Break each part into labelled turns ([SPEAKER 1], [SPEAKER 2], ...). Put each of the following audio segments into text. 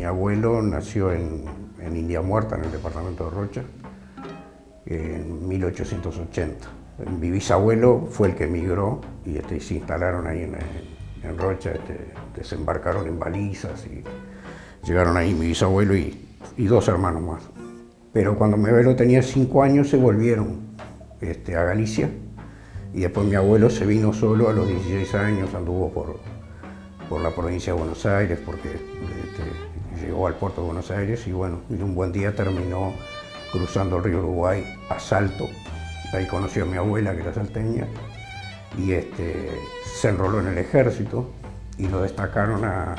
[SPEAKER 1] abuelo nació en India Muerta, en el departamento de Rocha, en 1880. Mi bisabuelo fue el que emigró y se instalaron ahí en Rocha, desembarcaron en balizas y llegaron ahí mi bisabuelo y dos hermanos más. Pero cuando mi abuelo tenía 5 años se volvieron a Galicia y después mi abuelo se vino solo a los 16 años, anduvo por la provincia de Buenos Aires porque llegó al puerto de Buenos Aires y bueno, y un buen día terminó cruzando el río Uruguay a Salto. Ahí conoció a mi abuela, que era salteña, y se enroló en el ejército y lo destacaron a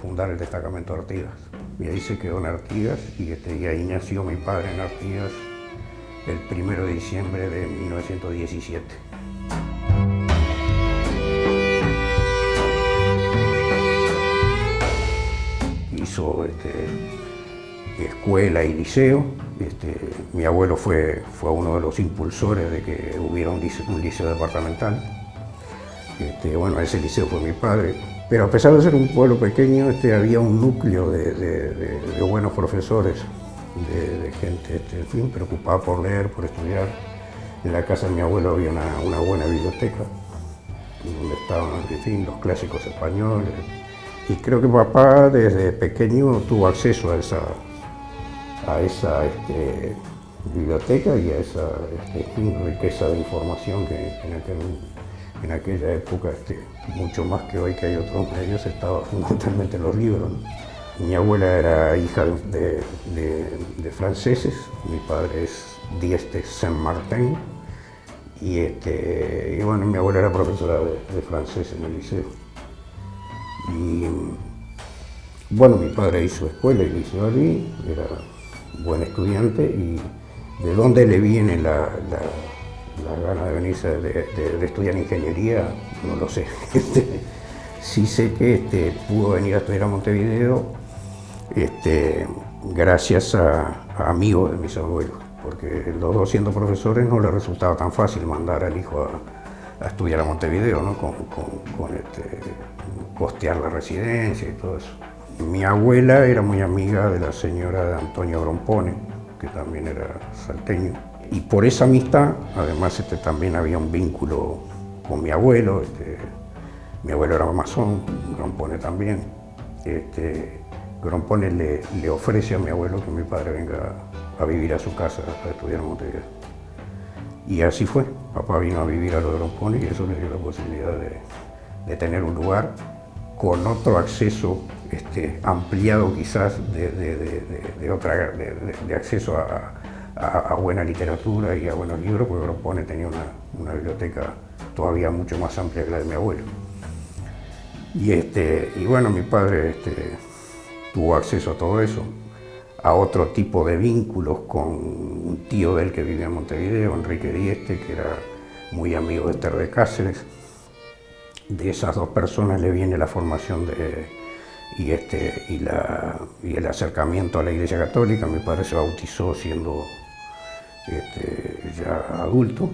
[SPEAKER 1] fundar el destacamento de Artigas. Y ahí se quedó en Artigas y ahí nació mi padre en Artigas el 1 de diciembre de 1917. Hizo escuela y liceo. Mi abuelo fue uno de los impulsores de que hubiera un liceo departamental. Bueno, ese liceo fue mi padre. Pero a pesar de ser un pueblo pequeño, había un núcleo de buenos profesores, de gente en fin, preocupada por leer, por estudiar. En la casa de mi abuelo había una buena biblioteca, donde estaban, en fin, los clásicos españoles. Y creo que papá desde pequeño tuvo acceso a esa biblioteca y a esa riqueza de información que en aquella época, mucho más que hoy que hay otros medios, estaba fundamentalmente en los libros, ¿no? Mi abuela era hija de franceses, mi padre es Dieste Saint-Martin y bueno, mi abuela era profesora de francés en el liceo. Y bueno, mi padre hizo escuela y liceo allí, era buen estudiante y de dónde le viene la gana de venirse de estudiar ingeniería, no lo sé. Sí sé que pudo venir a estudiar a Montevideo gracias a amigos de mis abuelos, porque los dos siendo profesores no les resultaba tan fácil mandar al hijo a estudiar a Montevideo, ¿no? con costear la residencia y todo eso. Mi abuela era muy amiga de la señora de Antonio Grompone, que también era salteño. Y por esa amistad, además también había un vínculo con mi abuelo. Mi abuelo era masón, Grompone también. Grompone le ofrece a mi abuelo que mi padre venga a vivir a su casa, a estudiar en Montevideo. Y así fue. Papá vino a vivir a lo de Grompone y eso le dio la posibilidad de tener un lugar con otro acceso ampliado quizás de acceso a buena literatura y a buenos libros, porque Grompone tenía una biblioteca todavía mucho más amplia que la de mi abuelo. Y bueno, mi padre tuvo acceso a todo eso, a otro tipo de vínculos con un tío de él que vivía en Montevideo, Enrique Dieste, que era muy amigo de Esther de Cáceres. De esas dos personas le viene la formación y el acercamiento a la Iglesia Católica. Mi padre se bautizó siendo ya adulto,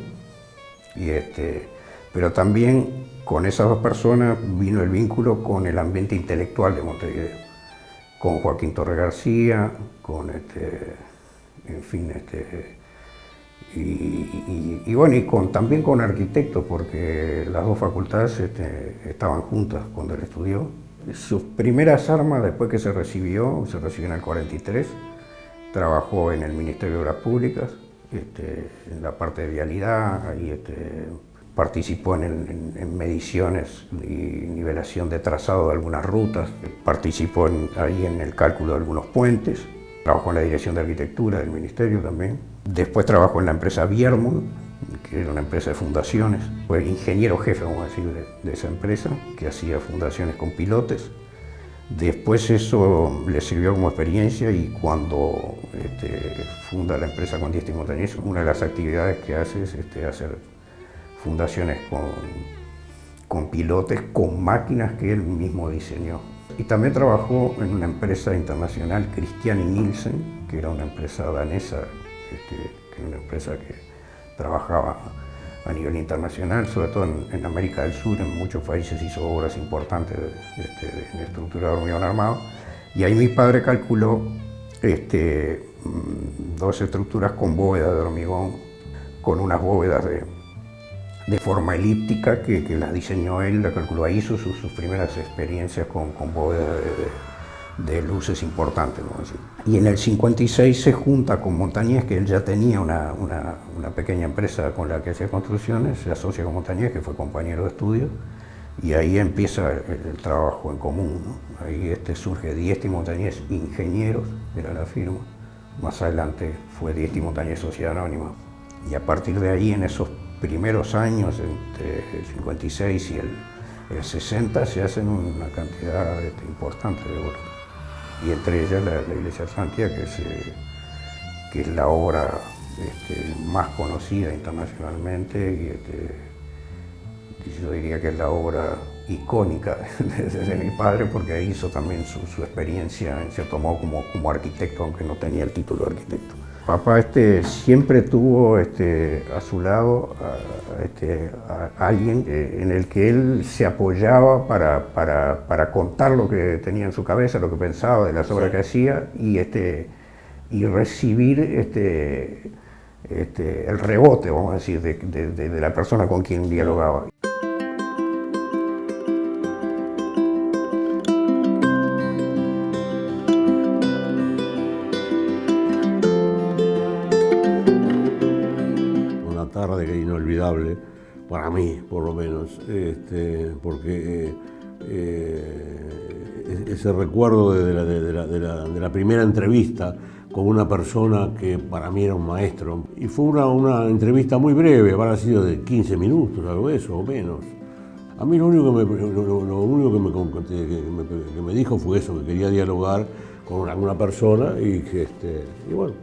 [SPEAKER 1] pero también con esas dos personas vino el vínculo con el ambiente intelectual de Montevideo, con Joaquín Torre García, con en fin, y bueno, también con arquitectos, porque las dos facultades estaban juntas cuando él estudió. Sus primeras armas, después que se recibió en el 43, trabajó en el Ministerio de Obras Públicas, en la parte de vialidad, ahí participó en mediciones y nivelación de trazado de algunas rutas, participó ahí en el cálculo de algunos puentes, trabajó en la dirección de arquitectura del ministerio también. Después trabajó en la empresa Biermont, que era una empresa de fundaciones. Fue ingeniero jefe, vamos a decir, de esa empresa, que hacía fundaciones con pilotes. Después eso le sirvió como experiencia y cuando funda la empresa con Dieste y Montañés, una de las actividades que hace es hacer fundaciones con pilotes, con máquinas que él mismo diseñó. Y también trabajó en una empresa internacional, Christian y Nielsen, que era una empresa danesa, que era una empresa que trabajaba a nivel internacional, sobre todo en América del Sur, en muchos países hizo obras importantes en estructura de hormigón armado, Y ahí mi padre calculó dos estructuras con bóvedas de hormigón, con unas bóvedas de forma elíptica que las diseñó él, la calculó. Ahí hizo sus primeras experiencias con bóvedas de luces importantes, ¿no? Y en el 56 se junta con Montañés, que él ya tenía una pequeña empresa con la que hacía construcciones, se asocia con Montañés, que fue compañero de estudio, y ahí empieza el trabajo en común, ¿no? Ahí surge Dieste y Montañés Ingenieros, era la firma. Más adelante fue Dieste y Montañés Sociedad Anónima. Y a partir de ahí, en esos primeros años, entre el 56 y el 60, se hacen una cantidad importante de obras. Y entre ellas la Iglesia Atlántida, que es la obra más conocida internacionalmente, y yo diría que es la obra icónica de mi padre, porque hizo también su experiencia, en cierto modo, como arquitecto, aunque no tenía el título de arquitecto. Papá siempre tuvo a su lado a alguien en el que él se apoyaba para contar lo que tenía en su cabeza, lo que pensaba de las obras que hacía, y recibir el rebote, vamos a decir, de la persona con quien dialogaba.
[SPEAKER 2] Tarde que es inolvidable para mí, por lo menos, porque ese recuerdo de la primera entrevista con una persona que para mí era un maestro, y fue una entrevista muy breve, habrá sido de 15 minutos, algo de eso o menos. A mí lo único que me dijo fue eso, que quería dialogar con alguna persona y bueno,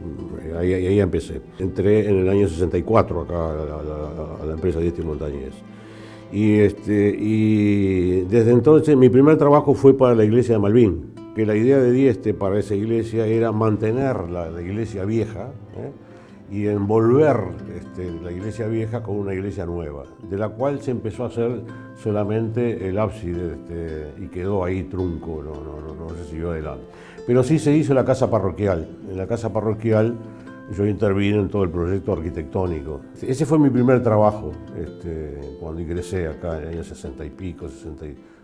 [SPEAKER 2] ahí empecé. Entré en el año 64 acá a la empresa Dieste y Montañés. Y desde entonces mi primer trabajo fue para la iglesia de Malvin, que la idea de Dieste para esa iglesia era mantener la iglesia vieja, y envolver la iglesia vieja con una iglesia nueva, de la cual se empezó a hacer solamente el ábside y quedó ahí trunco, no se siguió adelante. Pero sí se hizo la casa parroquial. En la casa parroquial yo intervine en todo el proyecto arquitectónico. Ese fue mi primer trabajo cuando ingresé acá en el año 60 y pico,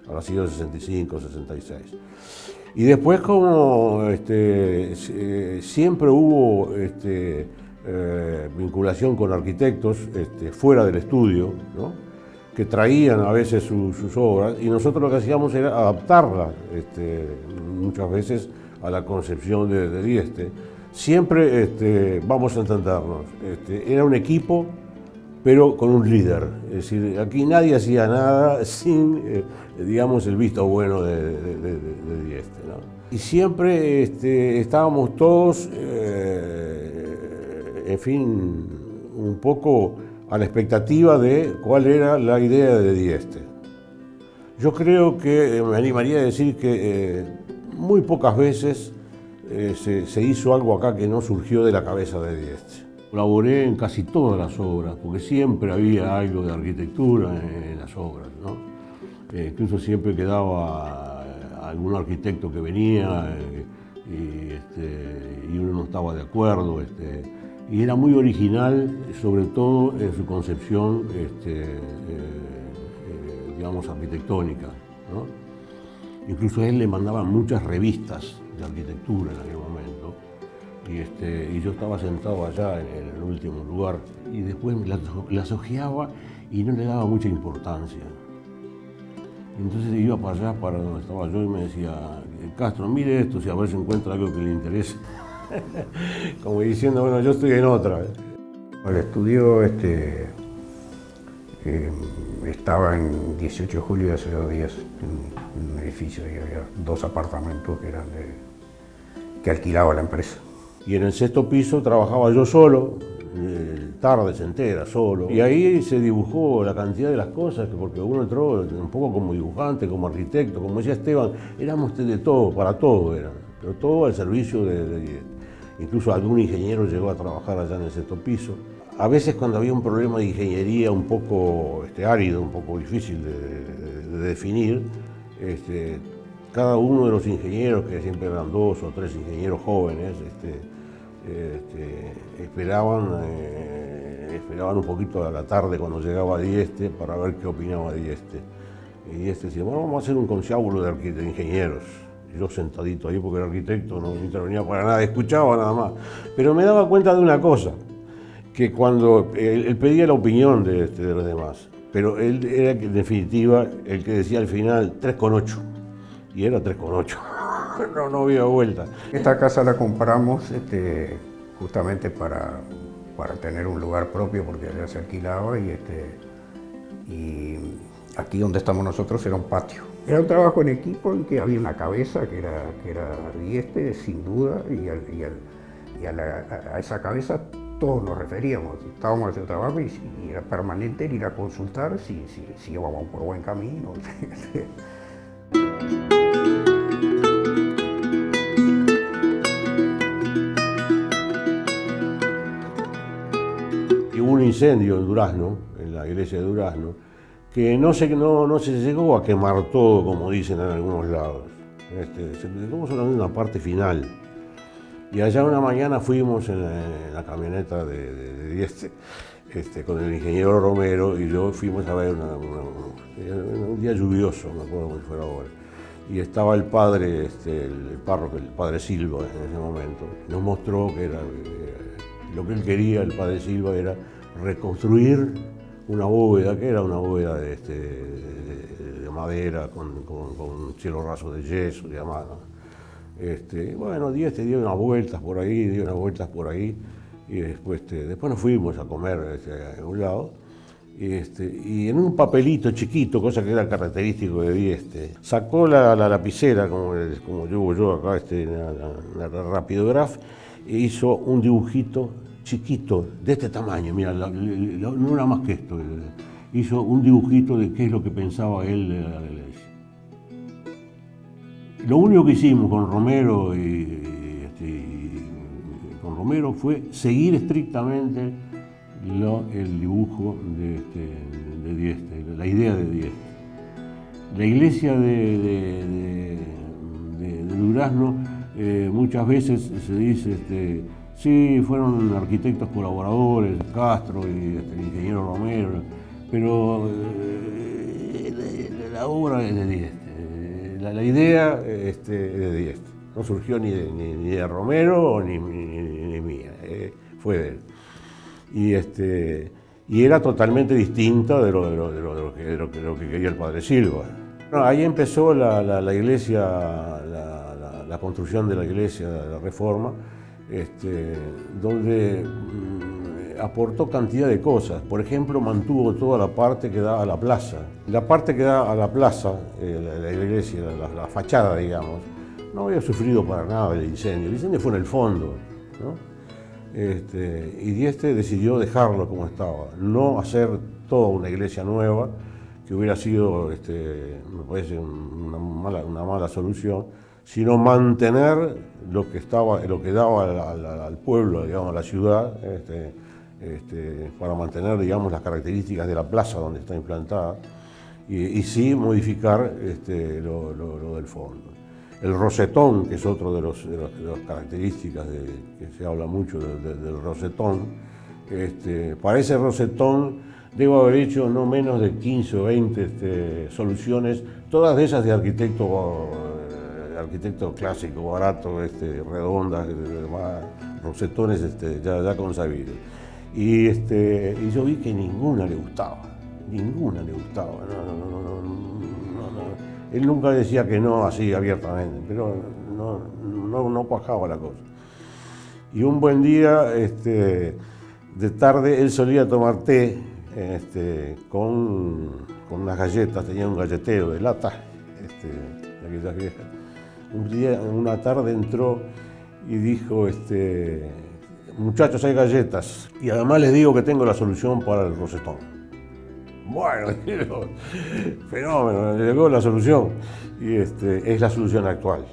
[SPEAKER 2] habrá sido 65, 66. Y después como siempre hubo vinculación con arquitectos fuera del estudio, ¿no?, que traían a veces sus obras, y nosotros lo que hacíamos era adaptarlas muchas veces a la concepción de Dieste. Siempre, vamos a entendernos, era un equipo, pero con un líder. Es decir, aquí nadie hacía nada sin, digamos, el visto bueno de Dieste, ¿no? Y siempre estábamos todos, en fin, un poco a la expectativa de cuál era la idea de Dieste. Yo creo que me animaría a decir que muy pocas veces se hizo algo acá que no surgió de la cabeza de Dieste. Colaboré en casi todas las obras, porque siempre había algo de arquitectura en las obras, ¿no? Incluso siempre quedaba algún arquitecto que venía y uno no estaba de acuerdo. Y era muy original, sobre todo en su concepción, digamos, arquitectónica, ¿no? Incluso a él le mandaban muchas revistas de arquitectura en aquel momento, y yo estaba sentado allá en el último lugar, y después las hojeaba y no le daba mucha importancia. Entonces iba para allá, para donde estaba yo, y me decía: Castro, mire esto, si a ver si encuentra algo que le interese. Como diciendo, bueno, yo estoy en otra.
[SPEAKER 1] El estudio estaba en 18 de julio de hace 2 días, en un edificio, y había 2 apartamentos que eran que alquilaba la empresa.
[SPEAKER 2] Y en el 6º piso trabajaba yo solo, tardes enteras solo. Y ahí se dibujó la cantidad de las cosas, porque uno entró un poco como dibujante, como arquitecto, como decía Esteban, éramos de todo, para todo era, pero todo al servicio de incluso algún ingeniero llegó a trabajar allá en el 6º piso. A veces cuando había un problema de ingeniería un poco árido, un poco difícil de definir, cada uno de los ingenieros, que siempre eran 2 o 3 ingenieros jóvenes, esperaban un poquito a la tarde cuando llegaba Dieste para ver qué opinaba Dieste. Y Dieste decía, bueno, vamos a hacer un conciliábulo de ingenieros. Y yo sentadito ahí, porque el arquitecto no intervenía para nada, escuchaba nada más. Pero me daba cuenta de una cosa, que cuando él pedía la opinión de los demás, pero él era en definitiva el que decía al final 3,8. Y era 3,8. No había vuelta.
[SPEAKER 1] Esta casa la compramos justamente para tener un lugar propio, porque ya se alquilaba, y aquí donde estamos nosotros era un patio. Era un trabajo en equipo en que había una cabeza que era Dieste, sin duda, y a esa cabeza todos nos referíamos. Estábamos haciendo trabajo y era permanente el ir a consultar si íbamos por buen camino.
[SPEAKER 2] Y hubo un incendio en Durazno, en la iglesia de Durazno, que no se llegó a quemar todo, como dicen en algunos lados. Se quedó solamente una parte final. Y allá una mañana fuimos en la camioneta de Dieste, con el ingeniero Romero, y yo fuimos a ver un día lluvioso, me acuerdo como si fuera ahora. Y estaba el padre, el párroco, el padre Silva en ese momento. Nos mostró que era lo que él quería, el padre Silva, era reconstruir una bóveda, que era una bóveda de madera con un cielo raso de yeso, llamado. Bueno, Dieste dio unas vueltas por ahí, y después nos fuimos a comer a un lado, y en un papelito chiquito, cosa que era característico de Dieste, sacó la lapicera, como llevo yo acá, la Rapidograph, e hizo un dibujito chiquito, de este tamaño, mira, no era más que esto, hizo un dibujito de qué es lo que pensaba él de la iglesia. Lo único que hicimos con Romero fue seguir estrictamente el dibujo de Dieste, la idea de Dieste. La iglesia de Durazno muchas veces se dice, sí, fueron arquitectos colaboradores, Castro y el ingeniero Romero, pero la obra es de Dieste. La idea es de Dieste, no surgió ni de Romero ni mía, fue de él. Y era totalmente distinta de lo que quería el padre Silva. Bueno, ahí empezó la iglesia, la construcción de la iglesia, la reforma, donde aportó cantidad de cosas. Por ejemplo, mantuvo toda la parte que da a la plaza. La parte que da a la plaza, la iglesia, la fachada, digamos, no había sufrido para nada el incendio. El incendio fue en el fondo, ¿no? Y Dieste decidió dejarlo como estaba, no hacer toda una iglesia nueva, que hubiera sido, me parece, una mala solución, sino mantener lo que daba al pueblo, digamos, a la ciudad, para mantener, digamos, las características de la plaza donde está implantada, y sí modificar lo del fondo. El rosetón, que es otro de las características que se habla mucho del rosetón, para ese rosetón debo haber hecho no menos de 15 o 20 soluciones, todas de esas de arquitecto clásico, barato, redondas, rosetones ya consabidos. Y yo vi que ninguna le gustaba. No. Él nunca decía que no así abiertamente, pero no cuajaba la cosa. Y un buen día, de tarde, él solía tomar té con unas galletas, tenía un galletero de lata, de aquellas viejas. Un día, una tarde entró y dijo, muchachos, hay galletas, y además les digo que tengo la solución para el rosetón. Bueno, fenómeno, llegó la solución, y es la solución actual.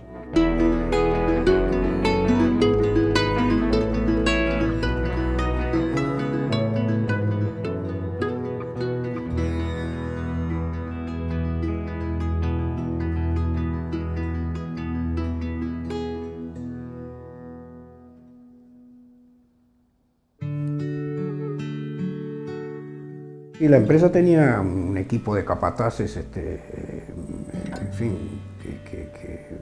[SPEAKER 1] Y la empresa tenía un equipo de capataces, en fin, que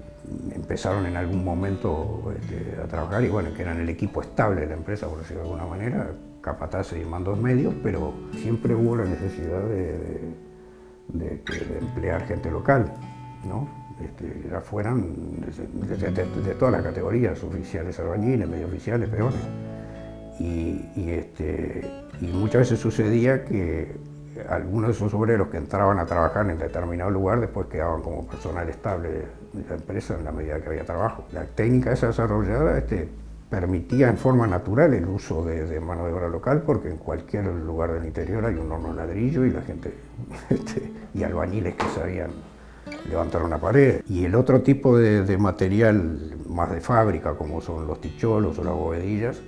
[SPEAKER 1] empezaron en algún momento a trabajar y bueno, que eran el equipo estable de la empresa, por decirlo de alguna manera, capataces y mandos medios, pero siempre hubo la necesidad de emplear gente local, ¿no? Ya fueran de todas las categorías, oficiales, albañiles, medio oficiales, peones. Y muchas veces sucedía que algunos de esos obreros que entraban a trabajar en determinado lugar después quedaban como personal estable de la empresa en la medida que había trabajo. La técnica esa desarrollada permitía en forma natural el uso de mano de obra local, porque en cualquier lugar del interior hay un horno de ladrillo y la gente y albañiles que sabían levantar una pared. Y el otro tipo de material más de fábrica, como son los ticholos o las bovedillas,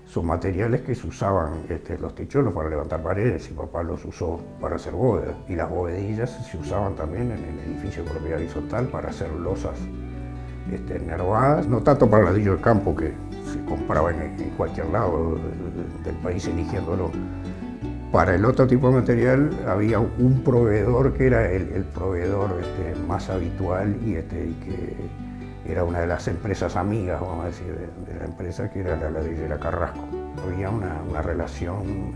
[SPEAKER 1] son materiales que se usaban los ticholos para levantar paredes, y papá los usó para hacer bóvedas. Y las bovedillas se usaban también en el edificio de propiedad horizontal para hacer losas nervadas, no tanto para ladrillo de campo que se compraba en cualquier lado del país eligiéndolo. Para el otro tipo de material había un proveedor que era el proveedor más habitual y que era una de las empresas amigas, vamos a decir, de la empresa, que era la ladrillera Carrasco. Había una relación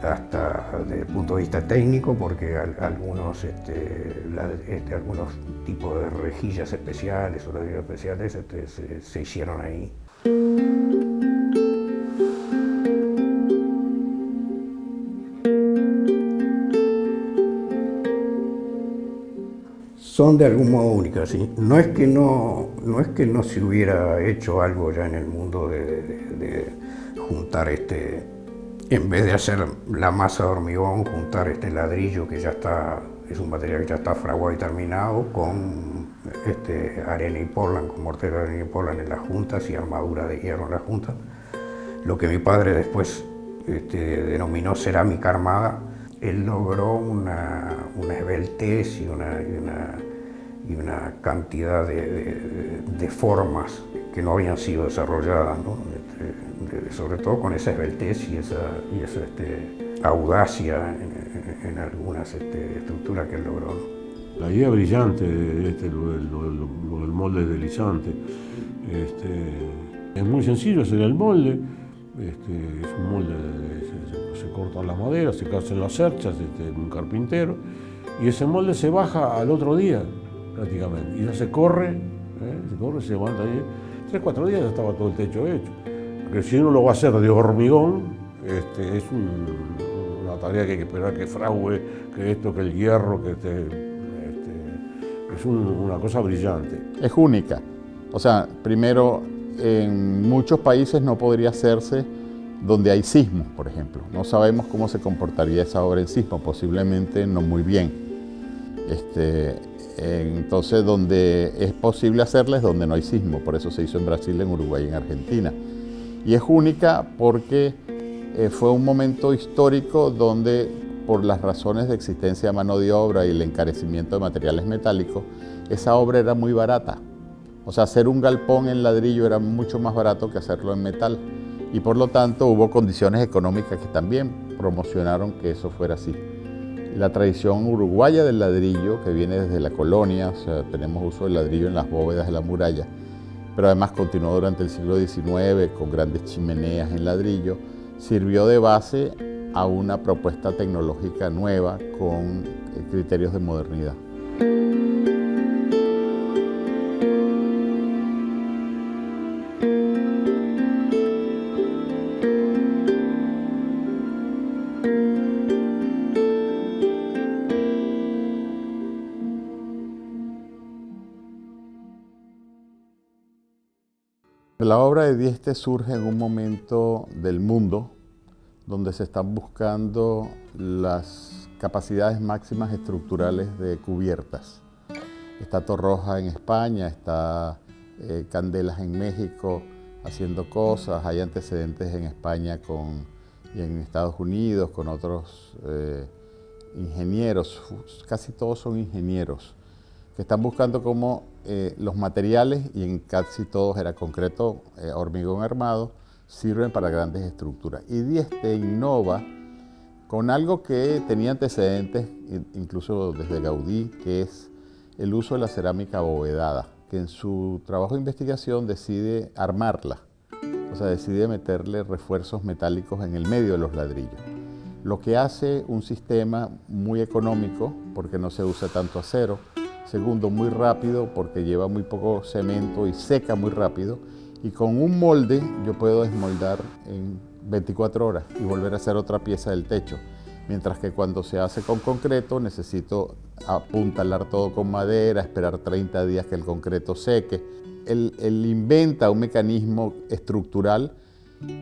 [SPEAKER 1] hasta desde el punto de vista técnico, porque algunos tipos de rejillas especiales o ladrillos especiales se hicieron ahí. Son de algún modo únicas, ¿sí? No es que no se hubiera hecho algo ya en el mundo de juntar en vez de hacer la masa de hormigón, juntar este ladrillo que ya está, es un material que ya está fraguado y terminado, con arena y portland, con mortero de arena y portland en las juntas y armadura de hierro en las juntas. Lo que mi padre después denominó cerámica armada. Él logró una esbeltez y una cantidad de formas que no habían sido desarrolladas, ¿no? Sobre todo con esa esbeltez y esa audacia en algunas estructuras que él logró, ¿no?
[SPEAKER 2] La idea brillante de lo del molde deslizante. Es muy sencillo hacer el molde. Es un molde, se cortan las maderas, se hacen las cerchas, un carpintero, y ese molde se baja al otro día prácticamente, y ya se corre, se levanta ahí. 3-4 días ya estaba todo el techo hecho. Porque si uno lo va a hacer de hormigón, es una tarea que hay que esperar que frague, que el hierro, es una cosa brillante.
[SPEAKER 3] Es única. O sea, primero, en muchos países no podría hacerse donde hay sismos, por ejemplo. No sabemos cómo se comportaría esa obra en sismo, posiblemente no muy bien. Entonces, donde es posible hacerla es donde no hay sismo. Por eso se hizo en Brasil, en Uruguay y en Argentina. Y es única porque fue un momento histórico donde, por las razones de existencia de mano de obra y el encarecimiento de materiales metálicos, esa obra era muy barata. O sea, hacer un galpón en ladrillo era mucho más barato que hacerlo en metal. Y por lo tanto hubo condiciones económicas que también promocionaron que eso fuera así. La tradición uruguaya del ladrillo, que viene desde la colonia, o sea, tenemos uso del ladrillo en las bóvedas de la muralla, pero además continuó durante el siglo XIX con grandes chimeneas en ladrillo, sirvió de base a una propuesta tecnológica nueva con criterios de modernidad. La obra de Dieste surge en un momento del mundo donde se están buscando las capacidades máximas estructurales de cubiertas. Está Torroja en España, está Candelas en México haciendo cosas, hay antecedentes en España y en Estados Unidos con otros ingenieros, casi todos son ingenieros, que están buscando cómo los materiales, y en casi todos era concreto, hormigón armado, sirven para grandes estructuras. Y Dieste innova con algo que tenía antecedentes, incluso desde Gaudí, que es el uso de la cerámica abovedada, que en su trabajo de investigación decide armarla, o sea, decide meterle refuerzos metálicos en el medio de los ladrillos, lo que hace un sistema muy económico porque no se usa tanto acero, segundo, muy rápido porque lleva muy poco cemento y seca muy rápido, y con un molde yo puedo desmoldar en 24 horas y volver a hacer otra pieza del techo, mientras que cuando se hace con concreto necesito apuntalar todo con madera, esperar 30 días que el concreto seque. Él inventa un mecanismo estructural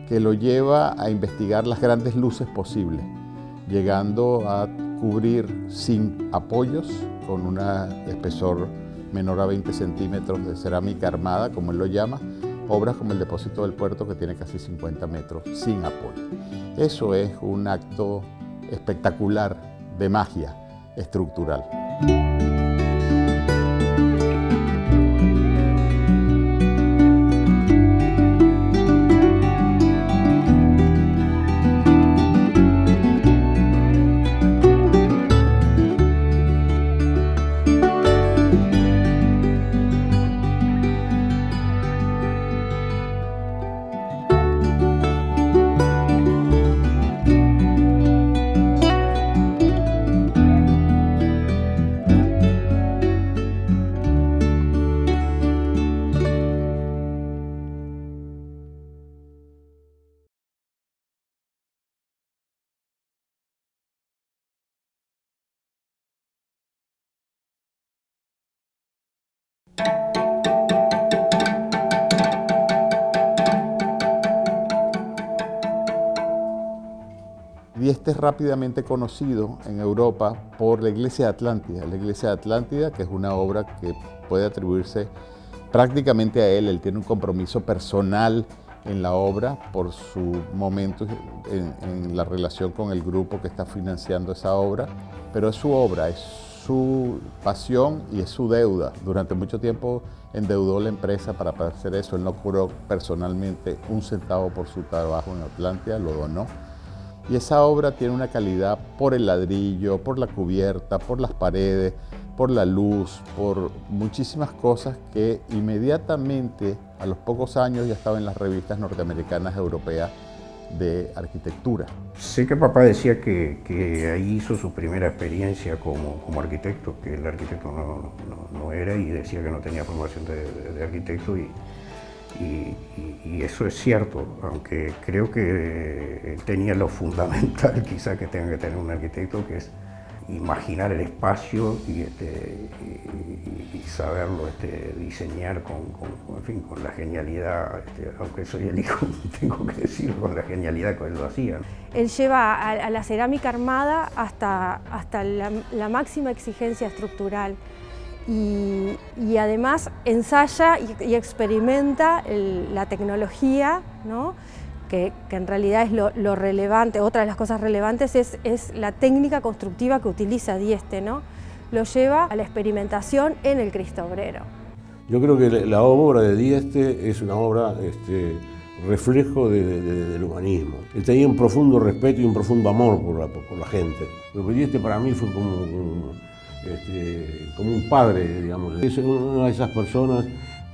[SPEAKER 3] que lo lleva a investigar las grandes luces posibles, llegando a cubrir sin apoyos, con un espesor menor a 20 centímetros de cerámica armada, como él lo llama, obras como el depósito del puerto, que tiene casi 50 metros sin apoyo. Eso es un acto espectacular de magia estructural. Dieste es rápidamente conocido en Europa por la Iglesia de Atlántida. La Iglesia de Atlántida, que es una obra que puede atribuirse prácticamente a él. Él tiene un compromiso personal en la obra por su momento en la relación con el grupo que está financiando esa obra, pero es su obra, es su pasión y es su deuda. Durante mucho tiempo endeudó la empresa para hacer eso. Él no cobró personalmente un centavo por su trabajo en Atlántida, lo donó. Y esa obra tiene una calidad por el ladrillo, por la cubierta, por las paredes, por la luz, por muchísimas cosas que inmediatamente, a los pocos años, ya estaba en las revistas norteamericanas, europeas de arquitectura.
[SPEAKER 1] Sé que papá decía que ahí hizo su primera experiencia como arquitecto, que el arquitecto no era, y decía que no tenía formación de arquitecto, y eso es cierto, aunque creo que tenía lo fundamental quizá que tenga que tener un arquitecto, que es imaginar el espacio y saberlo diseñar con la genialidad, aunque soy el hijo, tengo que decir, con la genialidad que él lo hacía.
[SPEAKER 4] Él lleva a la cerámica armada hasta la máxima exigencia estructural. Y además ensaya y experimenta la tecnología, ¿no? que en realidad es lo relevante. Otra de las cosas relevantes es la técnica constructiva que utiliza Dieste, ¿no? Lo lleva a la experimentación en el Cristo Obrero.
[SPEAKER 2] Yo creo que la obra de Dieste es una obra reflejo del humanismo. Él tenía un profundo respeto y un profundo amor por la gente. Pero Dieste para mí fue como un padre, digamos. Es una de esas personas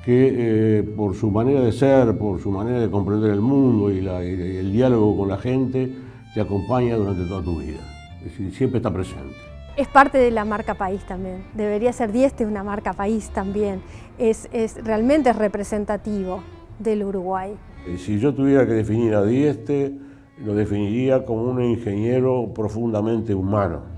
[SPEAKER 2] que por su manera de ser, por su manera de comprender el mundo y el diálogo con la gente, te acompaña durante toda tu vida. Es decir, siempre está presente.
[SPEAKER 4] Es parte de la marca país también. Debería ser Dieste una marca país también. Realmente es representativo del Uruguay.
[SPEAKER 2] Si yo tuviera que definir a Dieste, lo definiría como un ingeniero profundamente humano.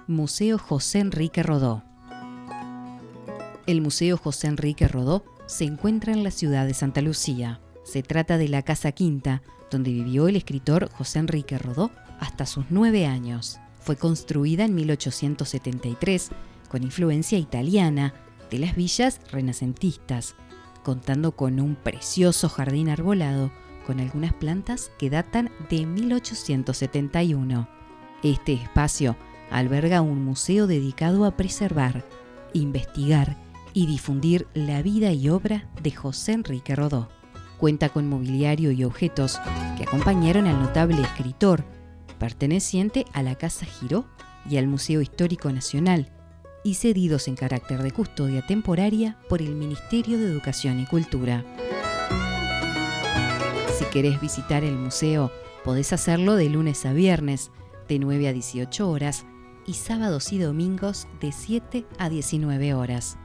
[SPEAKER 5] Museo José Enrique Rodó. El Museo José Enrique Rodó se encuentra en la ciudad de Santa Lucía. Se trata de la Casa Quinta, donde vivió el escritor José Enrique Rodó hasta sus 9 años. Fue construida en 1873, con influencia italiana, de las villas renacentistas, contando con un precioso jardín arbolado con algunas plantas que datan de 1871. Este espacio alberga un museo dedicado a preservar, investigar y difundir la vida y obra de José Enrique Rodó. Cuenta con mobiliario y objetos que acompañaron al notable escritor, perteneciente a la Casa Giró y al Museo Histórico Nacional, y cedidos en carácter de custodia temporaria por el Ministerio de Educación y Cultura. Si querés visitar el museo, podés hacerlo de lunes a viernes, de 9 a 18 horas, y sábados y domingos de 7 a 19 horas.